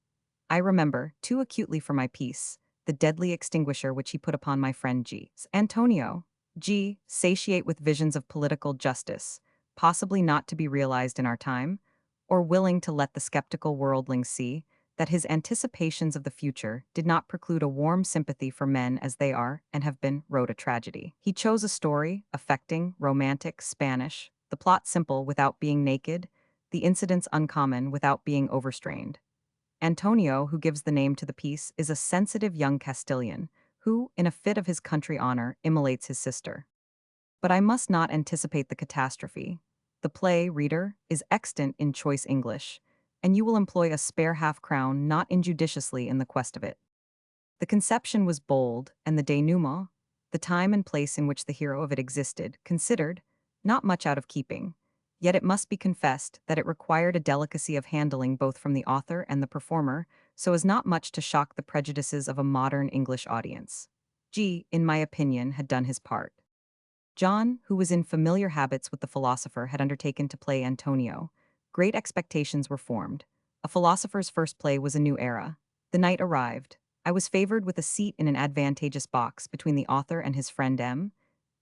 I remember, too acutely for my peace, the deadly extinguisher which he put upon my friend G. Antonio. G, satiate with visions of political justice, possibly not to be realized in our time, or willing to let the skeptical worldling see that his anticipations of the future did not preclude a warm sympathy for men as they are and have been, wrote a tragedy. He chose a story, affecting, romantic, Spanish, the plot simple without being naked, the incidents uncommon without being overstrained. Antonio, who gives the name to the piece, is a sensitive young Castilian, who, in a fit of his country honor, immolates his sister. But I must not anticipate the catastrophe. The play, reader, is extant in choice English, and you will employ a spare half-crown not injudiciously in the quest of it. The conception was bold, and the denouement, the time and place in which the hero of it existed, considered, not much out of keeping. Yet it must be confessed that it required a delicacy of handling both from the author and the performer, so as not much to shock the prejudices of a modern English audience. G, in my opinion, had done his part. John, who was in familiar habits with the philosopher, had undertaken to play Antonio. Great expectations were formed. A philosopher's first play was a new era. The night arrived. I was favored with a seat in an advantageous box between the author and his friend M.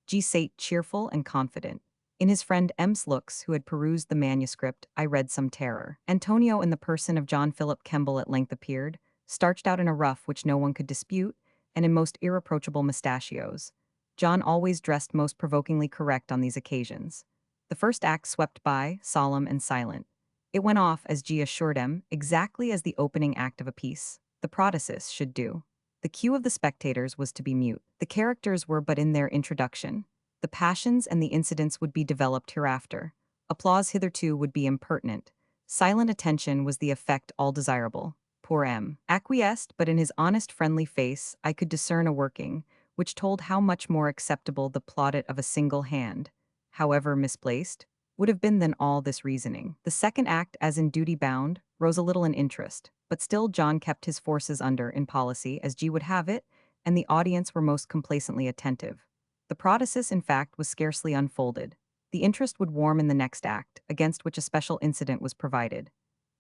G sate cheerful and confident. In his friend M's looks, who had perused the manuscript, I read some terror. Antonio, in the person of John Philip Kemble, at length appeared, starched out in a ruff which no one could dispute, and in most irreproachable mustachios. John always dressed most provokingly correct on these occasions. The first act swept by, solemn and silent. It went off, as G assured him, exactly as the opening act of a piece, the protasis, should do. The cue of the spectators was to be mute. The characters were but in their introduction. The passions and the incidents would be developed hereafter. Applause hitherto would be impertinent. Silent attention was the effect all desirable. Poor M acquiesced, but in his honest friendly face I could discern a working, which told how much more acceptable the plaudit of a single hand, however misplaced, would have been than all this reasoning. The second act, as in duty bound, rose a little in interest, but still John kept his forces under in policy as G would have it, and the audience were most complacently attentive. The protasis, in fact, was scarcely unfolded. The interest would warm in the next act, against which a special incident was provided.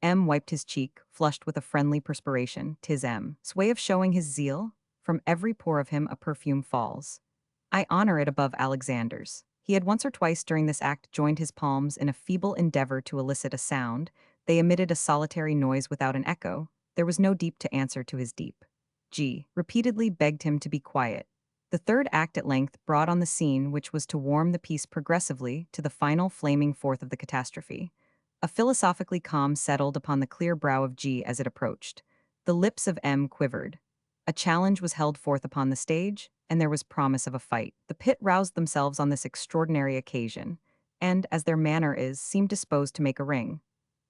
M wiped his cheek, flushed with a friendly perspiration. 'Tis M's way of showing his zeal. From every pore of him a perfume falls. I honor it above Alexander's. He had once or twice during this act joined his palms in a feeble endeavor to elicit a sound. They emitted a solitary noise without an echo. There was no deep to answer to his deep. G repeatedly begged him to be quiet. The third act at length brought on the scene which was to warm the piece progressively to the final flaming forth of the catastrophe. A philosophically calm settled upon the clear brow of G as it approached. The lips of M quivered. A challenge was held forth upon the stage, and there was promise of a fight. The pit roused themselves on this extraordinary occasion, and, as their manner is, seemed disposed to make a ring.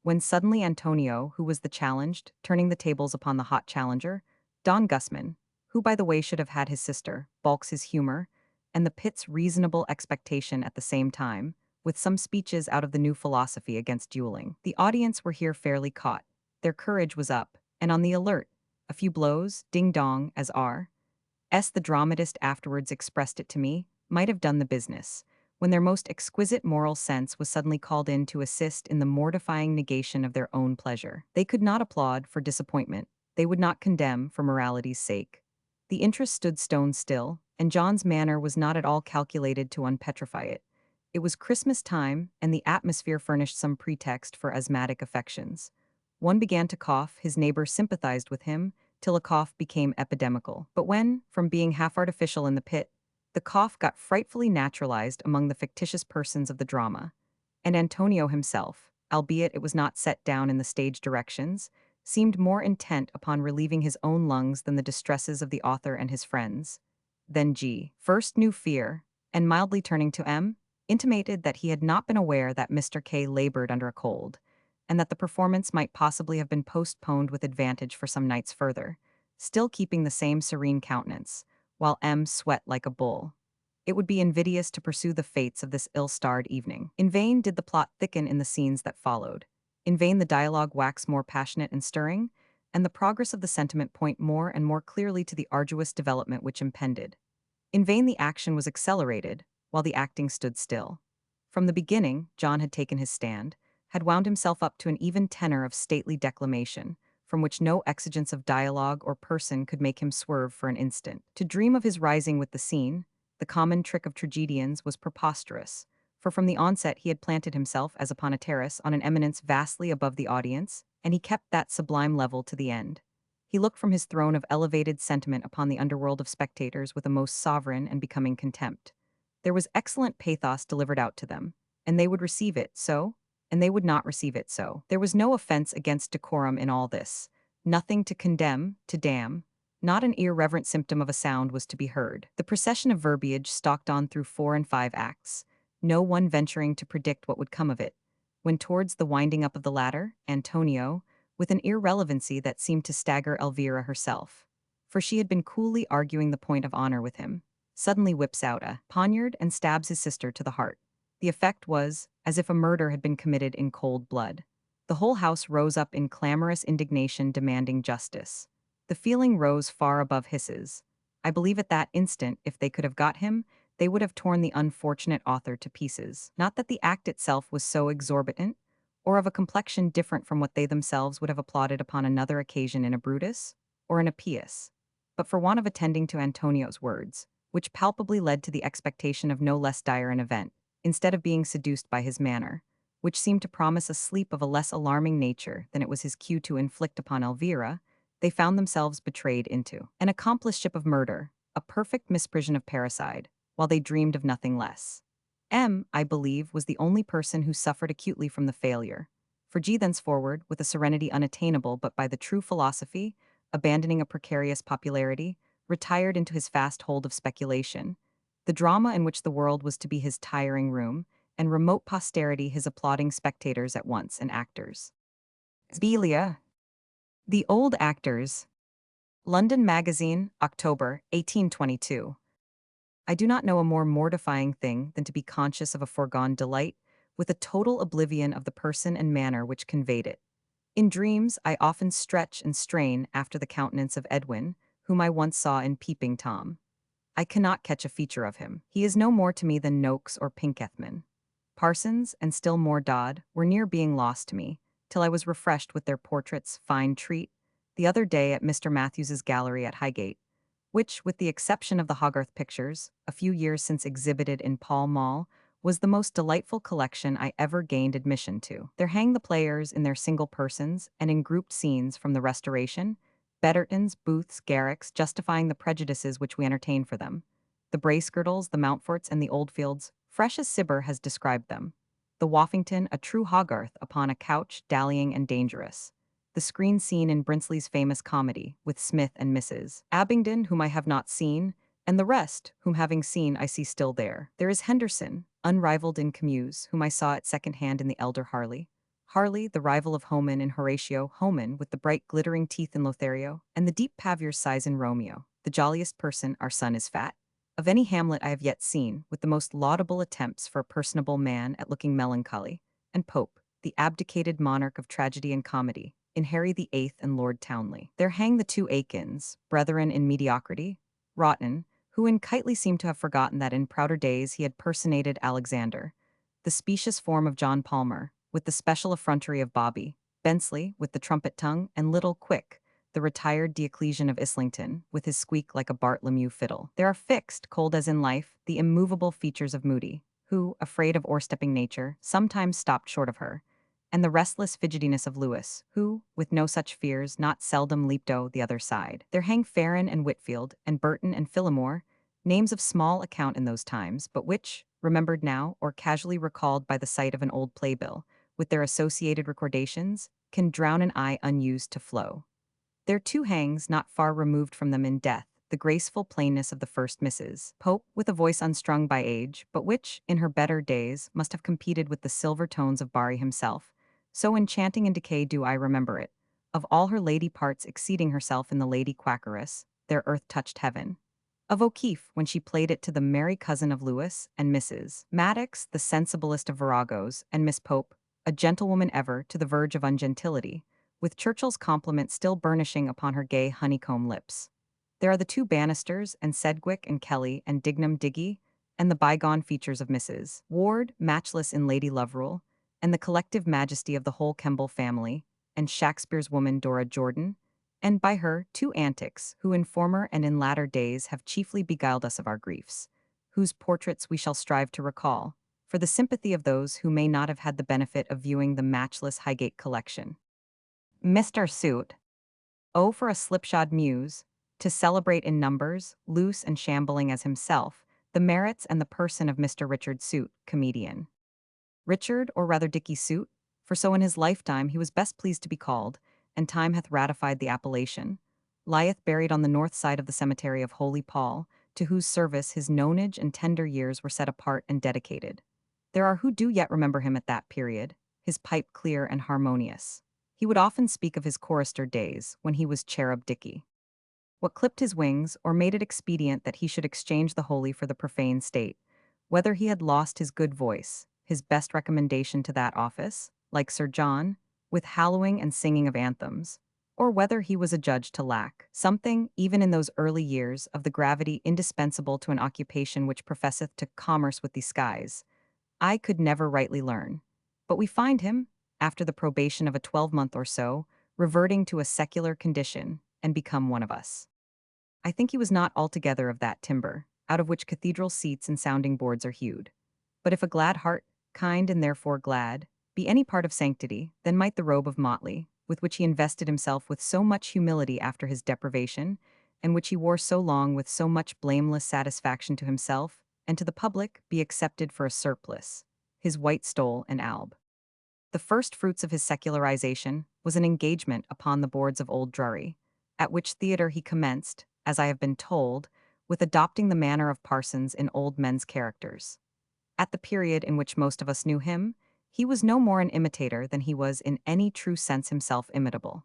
When suddenly Antonio, who was the challenged, turning the tables upon the hot challenger, Don Gusman, who by the way should have had his sister, balks his humor, and the pit's reasonable expectation at the same time, with some speeches out of the new philosophy against dueling. The audience were here fairly caught. Their courage was up, and on the alert. A few blows, ding-dong, as the dramatist afterwards expressed it to me, might have done the business, when their most exquisite moral sense was suddenly called in to assist in the mortifying negation of their own pleasure. They could not applaud for disappointment. They would not condemn for morality's sake. The interest stood stone still, and John's manner was not at all calculated to unpetrify it. It was Christmas time, and the atmosphere furnished some pretext for asthmatic affections. One began to cough, his neighbor sympathized with him, till a cough became epidemical. But when, from being half artificial in the pit, the cough got frightfully naturalized among the fictitious persons of the drama, and Antonio himself, albeit it was not set down in the stage directions, seemed more intent upon relieving his own lungs than the distresses of the author and his friends. Then G. first knew fear, and mildly turning to M, intimated that he had not been aware that Mr. K labored under a cold, and that the performance might possibly have been postponed with advantage for some nights further, still keeping the same serene countenance, while M sweat like a bull. It would be invidious to pursue the fates of this ill-starred evening. In vain did the plot thicken in the scenes that followed. In vain the dialogue wax more passionate and stirring, and the progress of the sentiment point more and more clearly to the arduous development which impended. In vain the action was accelerated, while the acting stood still. From the beginning, John had taken his stand, had wound himself up to an even tenor of stately declamation, from which no exigence of dialogue or person could make him swerve for an instant. To dream of his rising with the scene, the common trick of tragedians, was preposterous, for from the onset he had planted himself as upon a terrace on an eminence vastly above the audience, and he kept that sublime level to the end. He looked from his throne of elevated sentiment upon the underworld of spectators with a most sovereign and becoming contempt. There was excellent pathos delivered out to them, and they would receive it so, and they would not receive it so. There was no offense against decorum in all this, nothing to condemn, to damn. Not an irreverent symptom of a sound was to be heard. The procession of verbiage stalked on through 4 and 5 acts, no one venturing to predict what would come of it, when towards the winding up of the latter, Antonio, with an irrelevancy that seemed to stagger Elvira herself, for she had been coolly arguing the point of honor with him, suddenly whips out a poniard and stabs his sister to the heart. The effect was as if a murder had been committed in cold blood. The whole house rose up in clamorous indignation demanding justice. The feeling rose far above hisses. I believe at that instant, if they could have got him, they would have torn the unfortunate author to pieces. Not that the act itself was so exorbitant, or of a complexion different from what they themselves would have applauded upon another occasion in a Brutus, or in a Pius, but for want of attending to Antonio's words, which palpably led to the expectation of no less dire an event, instead of being seduced by his manner, which seemed to promise a sleep of a less alarming nature than it was his cue to inflict upon Elvira, they found themselves betrayed into an accomplice ship of murder, a perfect misprision of parricide, while they dreamed of nothing less. M, I believe, was the only person who suffered acutely from the failure, for G thenceforward, with a serenity unattainable but by the true philosophy, abandoning a precarious popularity, retired into his fast hold of speculation, the drama in which the world was to be his tiring room, and remote posterity his applauding spectators at once and actors. Belia. The Old Actors. London Magazine, October, 1822. I do not know a more mortifying thing than to be conscious of a foregone delight, with a total oblivion of the person and manner which conveyed it. In dreams, I often stretch and strain after the countenance of Edwin, whom I once saw in Peeping Tom. I cannot catch a feature of him. He is no more to me than Noakes or Pinkethman. Parsons, and still more Dodd, were near being lost to me, till I was refreshed with their portraits, fine treat, the other day at Mr. Matthews's gallery at Highgate, which, with the exception of the Hogarth pictures, a few years since exhibited in Pall Mall, was the most delightful collection I ever gained admission to. There hang the players in their single persons and in grouped scenes from the Restoration, Bettertons, Booths, Garricks, justifying the prejudices which we entertain for them. The Bracegirdles, the Mountforts, and the Oldfields, fresh as Cibber has described them. The Woffington, a true Hogarth, upon a couch, dallying and dangerous. The screen scene in Brinsley's famous comedy, with Smith and Mrs. Abingdon, whom I have not seen, and the rest, whom having seen I see still there. There is Henderson, unrivaled in Camus, whom I saw at second hand in the elder Harley. Harley, the rival of Homan in Horatio, Homan with the bright glittering teeth in Lothario, and the deep Paviour's size in Romeo. the jolliest person, our son is fat, of any Hamlet I have yet seen, with the most laudable attempts for a personable man at looking melancholy, and Pope, the abdicated monarch of tragedy and comedy, in Harry the Eighth and Lord Townley. There hang the two Aikins, brethren in mediocrity, Rotten, who in Kitely seemed to have forgotten that in prouder days he had personated Alexander, the specious form of John Palmer, with the special effrontery of Bobby, Bensley, with the trumpet tongue, and Little Quick, the retired Diocletian of Islington, with his squeak like a Bartholomew fiddle. There are fixed, cold as in life, the immovable features of Moody, who, afraid of o'erstepping nature, sometimes stopped short of her, and the restless fidgetiness of Lewis, who, with no such fears, not seldom leaped the other side. There hang Farron and Whitfield, and Burton and Phillimore, names of small account in those times, but which, remembered now, or casually recalled by the sight of an old playbill, with their associated recordations, can drown an eye unused to flow. There too hangs, not far removed from them in death, the graceful plainness of the first Mrs. Pope, with a voice unstrung by age, but which, in her better days, must have competed with the silver tones of Barry himself. So enchanting in decay do I remember it, of all her lady parts exceeding herself in the Lady Quackeress, their earth-touched heaven. Of O'Keefe, when she played it to the merry cousin of Lewis, and Mrs. Maddox, the sensiblest of viragos, and Miss Pope, a gentlewoman ever to the verge of ungentility, with Churchill's compliment still burnishing upon her gay honeycomb lips. There are the two Bannisters, and Sedgwick and Kelly and Dignam Diggy, and the bygone features of Mrs. Ward, matchless in Lady Loverule, and the collective majesty of the whole Kemble family, and Shakespeare's woman Dora Jordan, and by her two antics, who in former and in latter days have chiefly beguiled us of our griefs, whose portraits we shall strive to recall, for the sympathy of those who may not have had the benefit of viewing the matchless Highgate collection. Mr. Suit. Oh, for a slipshod muse, to celebrate in numbers, loose and shambling as himself, the merits and the person of Mr. Richard Suit, comedian. Richard, or rather Dicky Suit, for so in his lifetime he was best pleased to be called, and time hath ratified the appellation, lieth buried on the north side of the cemetery of Holy Paul, to whose service his nonage and tender years were set apart and dedicated. There are who do yet remember him at that period, his pipe clear and harmonious. He would often speak of his chorister days, when he was Cherub Dicky. What clipped his wings, or made it expedient that he should exchange the holy for the profane state, whether he had lost his good voice, his best recommendation to that office, like Sir John, with hallowing and singing of anthems, or whether he was adjudged to lack something, even in those early years, of the gravity indispensable to an occupation which professeth to commerce with the skies, I could never rightly learn. But we find him, after the probation of a 12-month or so, reverting to a secular condition, and become one of us. I think he was not altogether of that timber, out of which cathedral seats and sounding boards are hewed. But if a glad heart, kind and therefore glad, be any part of sanctity, then might the robe of motley, with which he invested himself with so much humility after his deprivation, and which he wore so long with so much blameless satisfaction to himself, and to the public, be accepted for a surplice, his white stole and alb. The first fruits of his secularization was an engagement upon the boards of Old Drury, at which theatre he commenced, as I have been told, with adopting the manner of parsons in old men's characters. At the period in which most of us knew him, he was no more an imitator than he was in any true sense himself imitable.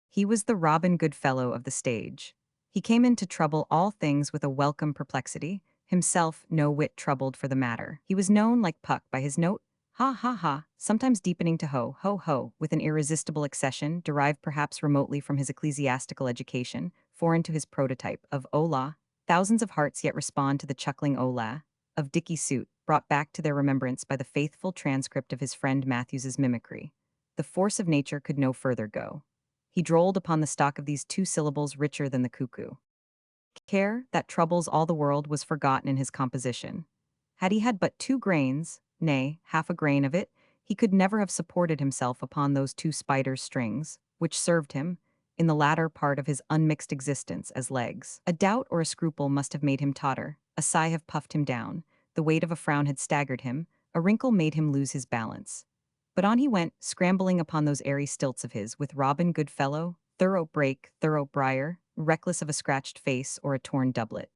He was the Robin Goodfellow of the stage. He came in to trouble all things with a welcome perplexity, himself no whit troubled for the matter. He was known, like Puck, by his note, ha ha ha, sometimes deepening to ho ho ho, with an irresistible accession, derived perhaps remotely from his ecclesiastical education, foreign to his prototype, of Ola. Thousands of hearts yet respond to the chuckling Ola, of Dicky Suit, brought back to their remembrance by the faithful transcript of his friend Matthews's mimicry. The force of nature could no further go. He drolled upon the stock of these two syllables richer than the cuckoo. Care, that troubles all the world, was forgotten in his composition. Had he had but 2 grains, nay, half a grain of it, he could never have supported himself upon those 2 spiders' strings, which served him, in the latter part of his unmixed existence, as legs. A doubt or a scruple must have made him totter, a sigh have puffed him down, the weight of a frown had staggered him, a wrinkle made him lose his balance. But on he went, scrambling upon those airy stilts of his, with Robin Goodfellow, thorough brake, thorough briar, reckless of a scratched face or a torn doublet.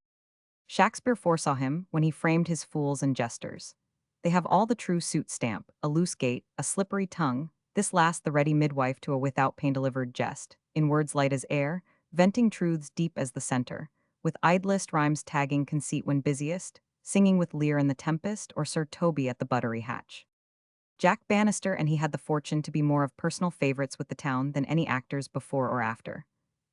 Shakespeare foresaw him when he framed his fools and jesters. They have all the true Suit stamp, a loose gait, a slippery tongue, this last the ready midwife to a without pain delivered jest, in words light as air, venting truths deep as the center, with idlest rhymes tagging conceit when busiest, singing with Lear in the Tempest or Sir Toby at the Buttery Hatch. Jack Bannister and he had the fortune to be more of personal favorites with the town than any actors before or after.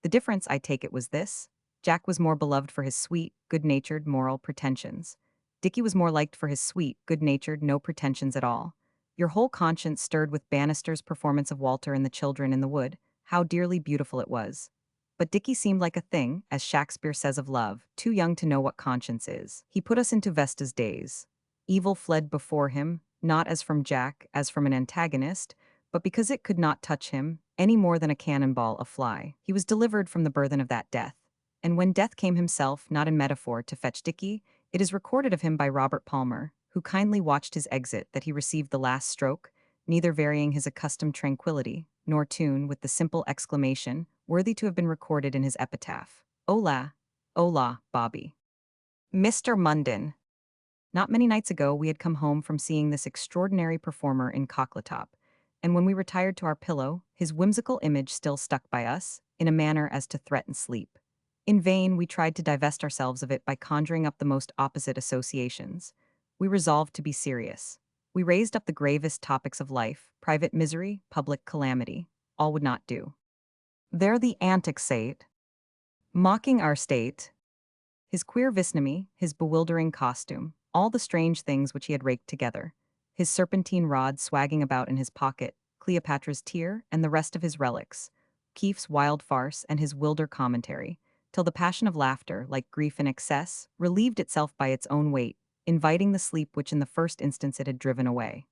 The difference, I take it, was this: Jack was more beloved for his sweet, good-natured, moral pretensions. Dickie was more liked for his sweet, good-natured, no pretensions at all. Your whole conscience stirred with Bannister's performance of Walter and the children in the wood. How dearly beautiful it was. But Dickie seemed like a thing, as Shakespeare says of love, too young to know what conscience is. He put us into Vesta's days. Evil fled before him, not as from Jack, as from an antagonist, but because it could not touch him, any more than a cannonball a fly. He was delivered from the burthen of that death. And when death came himself, not in metaphor, to fetch Dickie, it is recorded of him by Robert Palmer, who kindly watched his exit, that he received the last stroke, neither varying his accustomed tranquillity, nor tune, with the simple exclamation, worthy to have been recorded in his epitaph: "Ola, Ola, Bobby." Mr. Mundane. Not many nights ago, we had come home from seeing this extraordinary performer in Cockletop, and when we retired to our pillow, his whimsical image still stuck by us, in a manner as to threaten sleep. In vain, we tried to divest ourselves of it by conjuring up the most opposite associations. We resolved to be serious. We raised up the gravest topics of life: private misery, public calamity. All would not do. There the antics sate, mocking our state, his queer visnomy, his bewildering costume, all the strange things which he had raked together, his serpentine rod swagging about in his pocket, Cleopatra's tear, and the rest of his relics, Keefe's wild farce and his wilder commentary, till the passion of laughter, like grief in excess, relieved itself by its own weight, inviting the sleep which in the first instance it had driven away.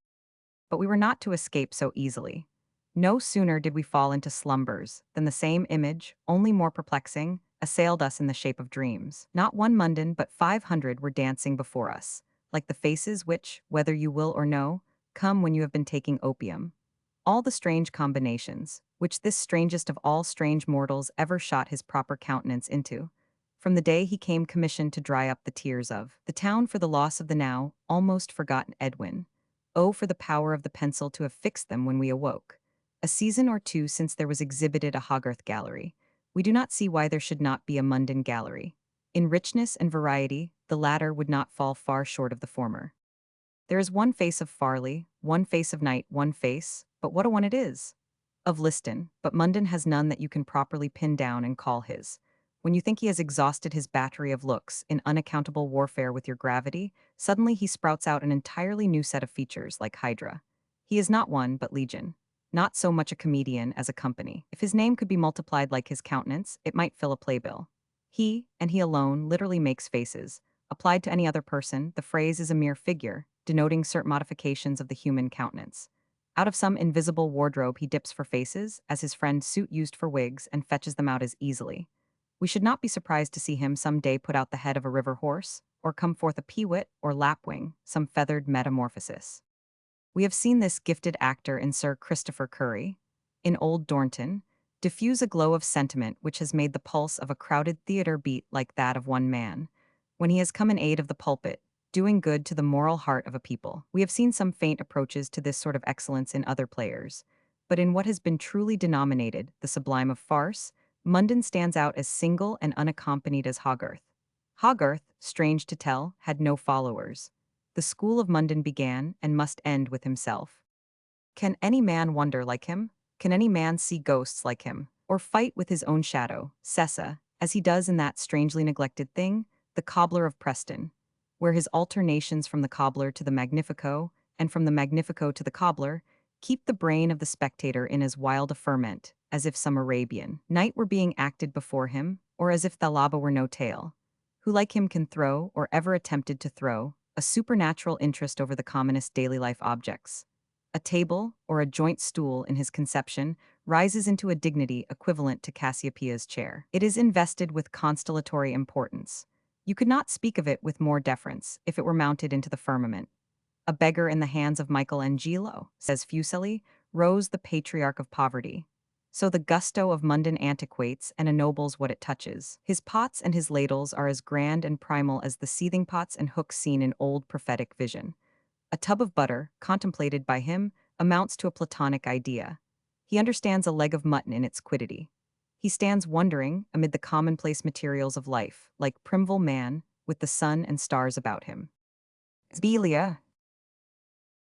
But we were not to escape so easily. No sooner did we fall into slumbers than the same image, only more perplexing, assailed us in the shape of dreams. Not one mundane, but 500 were dancing before us, like the faces which, whether you will or no, come when you have been taking opium. All the strange combinations, which this strangest of all strange mortals ever shot his proper countenance into, from the day he came commissioned to dry up the tears of the town for the loss of the now almost forgotten Edwin. Oh, for the power of the pencil to have fixed them when we awoke. A season or two since there was exhibited a Hogarth gallery. We do not see why there should not be a Mundane gallery. In richness and variety, the latter would not fall far short of the former. There is one face of Farley, one face of Knight, one face, but what a one it is! Of Liston, but Mundane has none that you can properly pin down and call his. When you think he has exhausted his battery of looks in unaccountable warfare with your gravity, suddenly he sprouts out an entirely new set of features, like Hydra. He is not one, but legion. Not so much a comedian as a company. If his name could be multiplied like his countenance, it might fill a playbill. He, and he alone, literally makes faces. Applied to any other person, the phrase is a mere figure, denoting certain modifications of the human countenance. Out of some invisible wardrobe he dips for faces, as his friend Suit used for wigs, and fetches them out as easily. We should not be surprised to see him some day put out the head of a river horse, or come forth a peewit or lapwing, some feathered metamorphosis. We have seen this gifted actor in Sir Christopher Curry, in Old Dornton, diffuse a glow of sentiment which has made the pulse of a crowded theatre beat like that of one man, when he has come in aid of the pulpit, doing good to the moral heart of a people. We have seen some faint approaches to this sort of excellence in other players, but in what has been truly denominated the sublime of farce, Mundane stands out as single and unaccompanied as Hogarth. Hogarth, strange to tell, had no followers. The school of Mundane began and must end with himself. Can any man wonder like him? Can any man see ghosts like him? Or fight with his own shadow, Cessa, as he does in that strangely neglected thing, The Cobbler of Preston, where his alternations from the cobbler to the Magnifico, and from the Magnifico to the cobbler, keep the brain of the spectator in as wild a ferment as if some Arabian night were being acted before him, or as if Thalaba were no tale. Who like him can throw, or ever attempted to throw, a supernatural interest over the commonest daily life objects. A table, or a joint stool in his conception, rises into a dignity equivalent to Cassiopeia's chair. It is invested with constellatory importance. You could not speak of it with more deference if it were mounted into the firmament. A beggar in the hands of Michelangelo, says Fuseli, rose the patriarch of poverty. So the gusto of Mundane antiquates and ennobles what it touches. His pots and his ladles are as grand and primal as the seething pots and hooks seen in old prophetic vision. A tub of butter, contemplated by him, amounts to a Platonic idea. He understands a leg of mutton in its quiddity. He stands wondering amid the commonplace materials of life, like primeval man with the sun and stars about him. Belia,